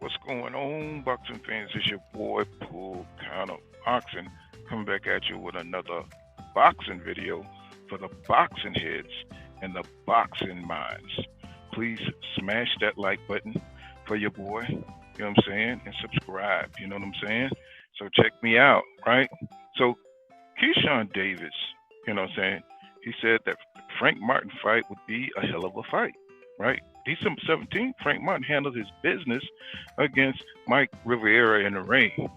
What's going on, boxing fans? It's your boy Pool Counter Boxing coming back at you with another boxing video for the boxing heads and the boxing minds. Please smash that like button for your boy, you know what I'm saying, and subscribe, you know what I'm saying? So check me out, right? So Keyshawn Davis, you know what I'm saying, he said that Frank Martin fight would be a hell of a fight, right? December 17th, Frank Martin handled his business against Mike Rivera in the ring. You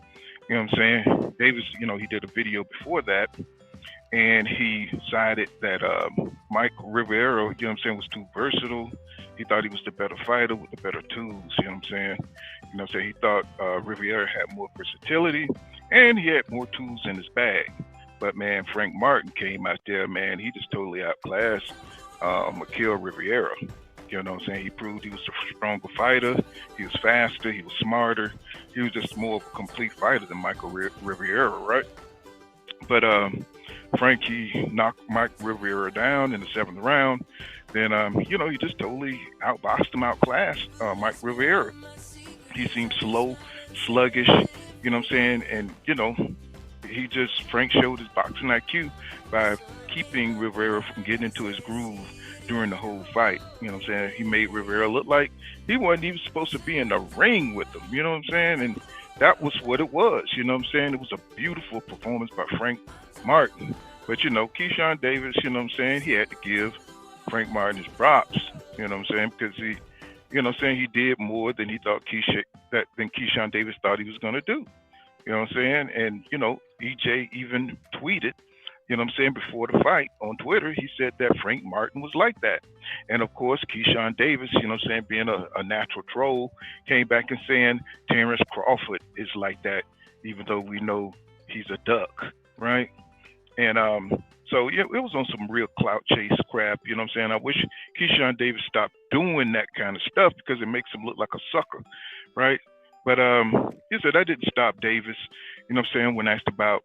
know what I'm saying? Davis, he did a video before that, and he cited that Mike Rivera, you know what I'm saying, was too versatile. He thought he was the better fighter with the better tools, you know what I'm saying? You know what I'm saying? He thought Rivera had more versatility and he had more tools in his bag. But man, Frank Martin came out there, man, he just totally outclassed Mikael Rivera. You know what I'm saying? He proved he was a stronger fighter. He was faster. He was smarter. He was just more of a complete fighter than Michael Rivera, right? But Frankie knocked Mike Rivera down in the seventh round. Then, he just totally outboxed him, outclassed Mike Rivera. He seemed slow, sluggish, you know what I'm saying? And, Frank showed his boxing IQ by keeping Rivera from getting into his groove during the whole fight. You know what I'm saying? He made Rivera look like he wasn't even supposed to be in the ring with him. You know what I'm saying? And that was what it was. You know what I'm saying? It was a beautiful performance by Frank Martin. But, Keyshawn Davis, you know what I'm saying? He had to give Frank Martin his props. You know what I'm saying? Because he, you know what I'm saying? He did more than he thought than Keyshawn Davis thought he was going to do. You know what I'm saying? And, EJ even tweeted, you know what I'm saying, before the fight on Twitter, he said that Frank Martin was like that. And of course, Keyshawn Davis, you know what I'm saying, being a natural troll, came back and saying Terrence Crawford is like that, even though we know he's a duck, right? And so yeah, it was on some real clout chase crap, you know what I'm saying? I wish Keyshawn Davis stopped doing that kind of stuff because it makes him look like a sucker, right? But he said that didn't stop Davis, you know what I'm saying, when asked about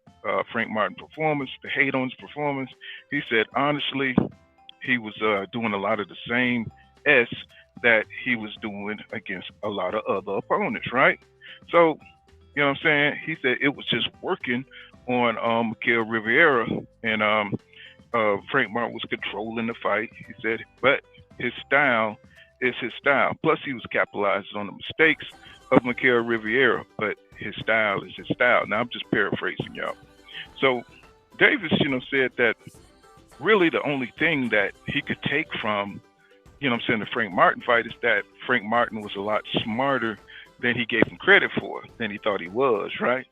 Frank Martin's performance, the hate on his performance. He said, honestly, he was doing a lot of the same S that he was doing against a lot of other opponents, right? So, you know what I'm saying? He said it was just working on Mikael Rivera, and Frank Martin was controlling the fight. He said, but his style is his style. Plus, he was capitalizing on the mistakes of Mikael Rivera, but his style is his style. Now, I'm just paraphrasing, y'all. So, Davis, said that really the only thing that he could take from, you know what I'm saying, the Frank Martin fight is that Frank Martin was a lot smarter than he gave him credit for, than he thought he was, right?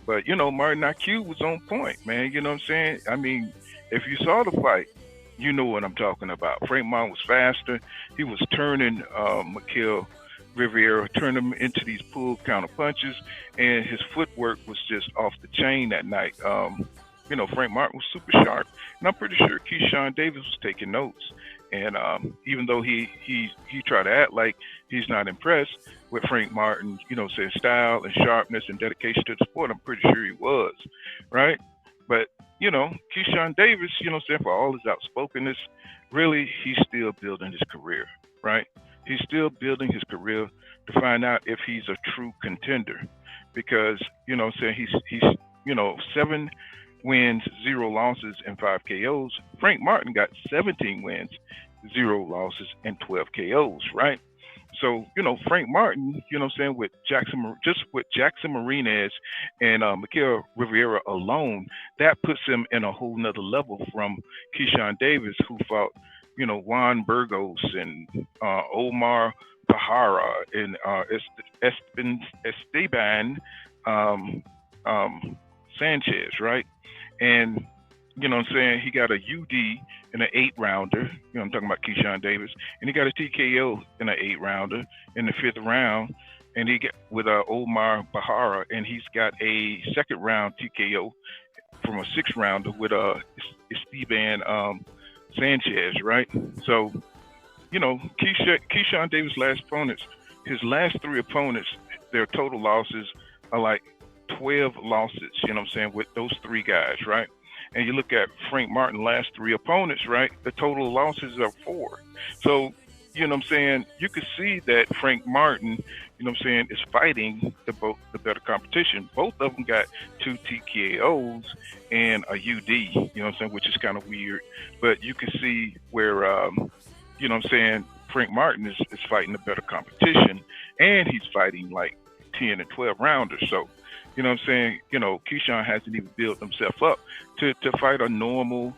But, Martin IQ was on point, man. You know what I'm saying? I mean, if you saw the fight, you know what I'm talking about. Frank Martin was faster. He was turning Mikael Rivera, turned him into these pull counter punches, and his footwork was just off the chain that night. Frank Martin was super sharp, and I'm pretty sure Keyshawn Davis was taking notes. And even though he tried to act like he's not impressed with Frank Martin, saying style and sharpness and dedication to the sport, I'm pretty sure he was, right? But, Keyshawn Davis, saying for all his outspokenness, really, he's still building his career, right? He's still building his career to find out if he's a true contender. Because, saying he's 7 wins, 0 losses, and 5 KOs. Frank Martin got 17 wins, 0 losses, and 12 KOs, right? So, Frank Martin, with Jackson Marinez and Mikael Rivera alone, that puts him in a whole nother level from Keyshawn Davis, who fought, Juan Burgos and Omar Pajara and Esteban Sanchez, right? And, he got a UD in an 8-rounder. I'm talking about Keyshawn Davis. And he got a TKO in an 8-rounder in the 5th round. And he got with Omar Bahara, and he's got a 2nd round TKO from a 6-rounder with Esteban Sanchez, right? So, Keyshawn Davis' his last 3 opponents, their total losses are like 12 losses, with those 3 guys, right? And you look at Frank Martin's last 3 opponents, right? The total losses are 4. So, you know what I'm saying, you could see that Frank Martin, you know what I'm saying, is fighting the better competition. Both of them got 2 TKOs and a UD, you know what I'm saying, which is kind of weird. But you can see where, you know what I'm saying, Frank Martin is fighting the better competition, and he's fighting like 10 and 12 rounders. So, you know what I'm saying, you know, Keyshawn hasn't even built himself up to fight a normal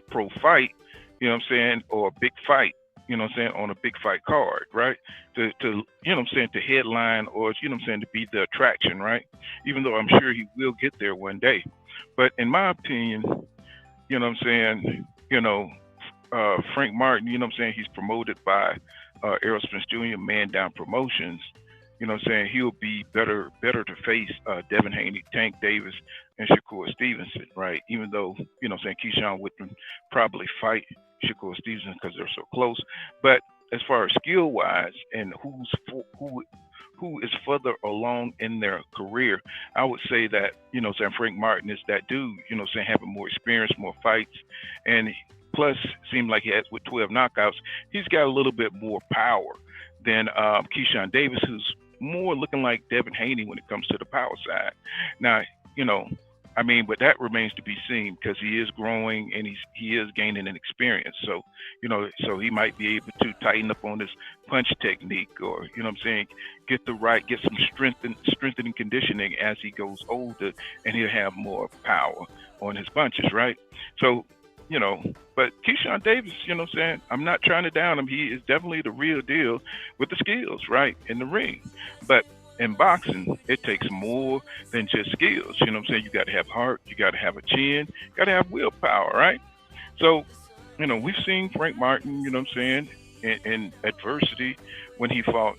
pro fight, you know what I'm saying, or a big fight, you know what I'm saying, on a big fight card, right? To you know what I'm saying, to headline, or, you know what I'm saying, to be the attraction, right? Even though I'm sure he will get there one day. But in my opinion, you know what I'm saying, you know, Frank Martin, you know what I'm saying, he's promoted by Errol Spence Jr., Man Down Promotions. You know what I'm saying, he'll be better to face Devin Haney, Tank Davis, and Shakur Stevenson, right? Even though, you know what I'm saying, Keyshawn would probably fight Shakur Stevenson because they're so close. But as far as skill wise and who is further along in their career, I would say that, you know, saying Frank Martin is that dude, you know, saying having more experience, more fights, and plus seemed like he has with 12 knockouts, he's got a little bit more power than Keyshawn Davis, who's more looking like Devin Haney when it comes to the power side. Now, you know, I mean, but that remains to be seen because he is growing and he is gaining an experience. So, you know, so he might be able to tighten up on his punch technique, or, you know what I'm saying, get some strengthening conditioning as he goes older, and he'll have more power on his punches, right? So, you know, but Keyshawn Davis, you know what I'm saying, I'm not trying to down him. He is definitely the real deal with the skills, right, in the ring. But in boxing, it takes more than just skills. You know what I'm saying? You got to have heart. You got to have a chin. You got to have willpower, right? So, you know, we've seen Frank Martin, you know what I'm saying, in adversity when he fought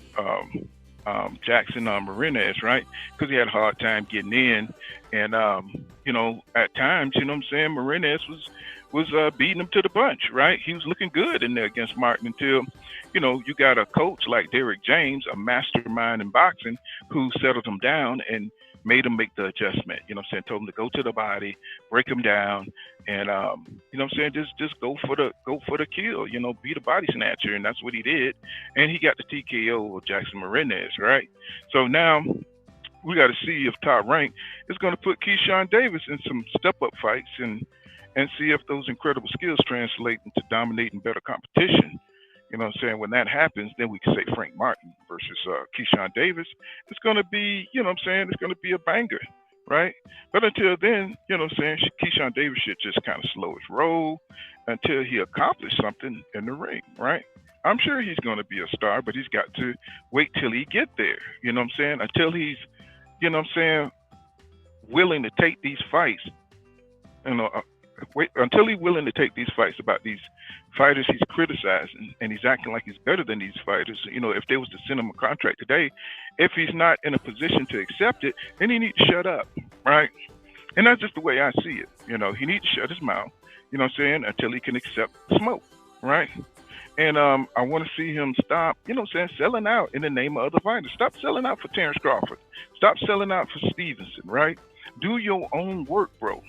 Jackson Marinez, right? Because he had a hard time getting in. And, you know, at times, you know what I'm saying, Marinez was beating him to the punch, right? He was looking good in there against Martin until, you know, you got a coach like Derrick James, a mastermind in boxing, who settled him down and made him make the adjustment. You know what I'm saying? Told him to go to the body, break him down, and you know what I'm saying, just go for the kill, you know, be the body snatcher, and that's what he did. And he got the TKO of Jackson Marinez, right? So now we got to see if Top Rank is going to put Keyshawn Davis in some step-up fights and see if those incredible skills translate into dominating better competition. You know what I'm saying? When that happens, then we can say Frank Martin versus Keyshawn Davis. It's going to be, you know what I'm saying, it's going to be a banger, right? But until then, you know what I'm saying, Keyshawn Davis should just kind of slow his roll until he accomplishes something in the ring, right? I'm sure he's going to be a star, but he's got to wait till he get there, you know what I'm saying? Until he's, you know what I'm saying, willing to take these fights, you know, wait until he's willing to take these fights about these fighters he's criticizing, and he's acting like he's better than these fighters. You know, if they was to send him a contract today, if he's not in a position to accept it, then he needs to shut up, right? And that's just the way I see it. You know, he needs to shut his mouth, you know what I'm saying, until he can accept smoke, right? And I want to see him stop, you know what I'm saying, selling out in the name of other fighters. Stop selling out for Terrence Crawford. Stop selling out for Stevenson, right? Do your own work, bro.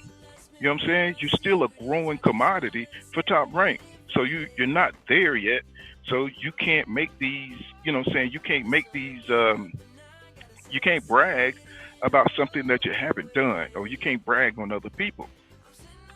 You know what I'm saying? You're still a growing commodity for Top Rank. So you're not there yet. So you can't make these, you know what I'm saying? You can't make these, you can't brag about something that you haven't done, or you can't brag on other people.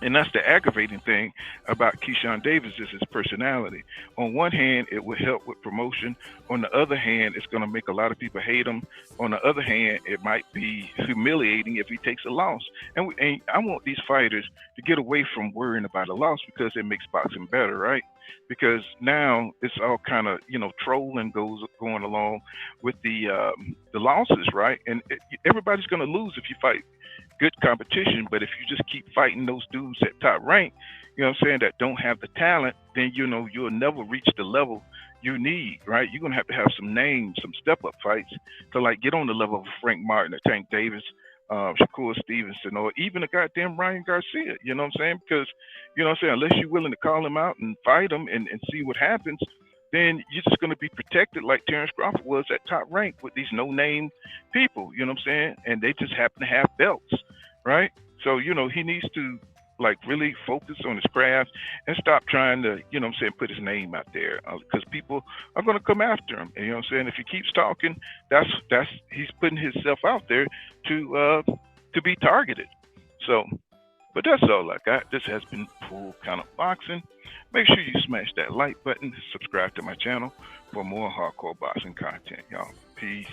And that's the aggravating thing about Keyshawn Davis is his personality. On one hand, it will help with promotion. On the other hand, it's going to make a lot of people hate him. On the other hand, it might be humiliating if he takes a loss. And I want these fighters to get away from worrying about a loss, because it makes boxing better, right? Because now it's all kind of, you know, trolling going along with the losses, right? And everybody's going to lose if you fight good competition. But if you just keep fighting those dudes at Top Rank, you know what I'm saying, that don't have the talent, then, you know, you'll never reach the level you need, right? You're going to have some names, some step-up fights to, like, get on the level of Frank Martin or Tank Davis, Shakur Stevenson, or even a goddamn Ryan Garcia, you know what I'm saying? Because, you know what I'm saying, unless you're willing to call him out and fight him and see what happens, then you're just going to be protected like Terrence Crawford was at Top Rank with these no-name people, you know what I'm saying? And they just happen to have belts, right? So, you know, he needs to like really focus on his craft and stop trying to, you know what I'm saying, put his name out there, because people are going to come after him. And, you know what I'm saying? If he keeps talking, that's he's putting himself out there to be targeted. So, but that's all I got. This has been Full Count Boxing. Make sure you smash that like button, subscribe to my channel for more hardcore boxing content, y'all. Peace.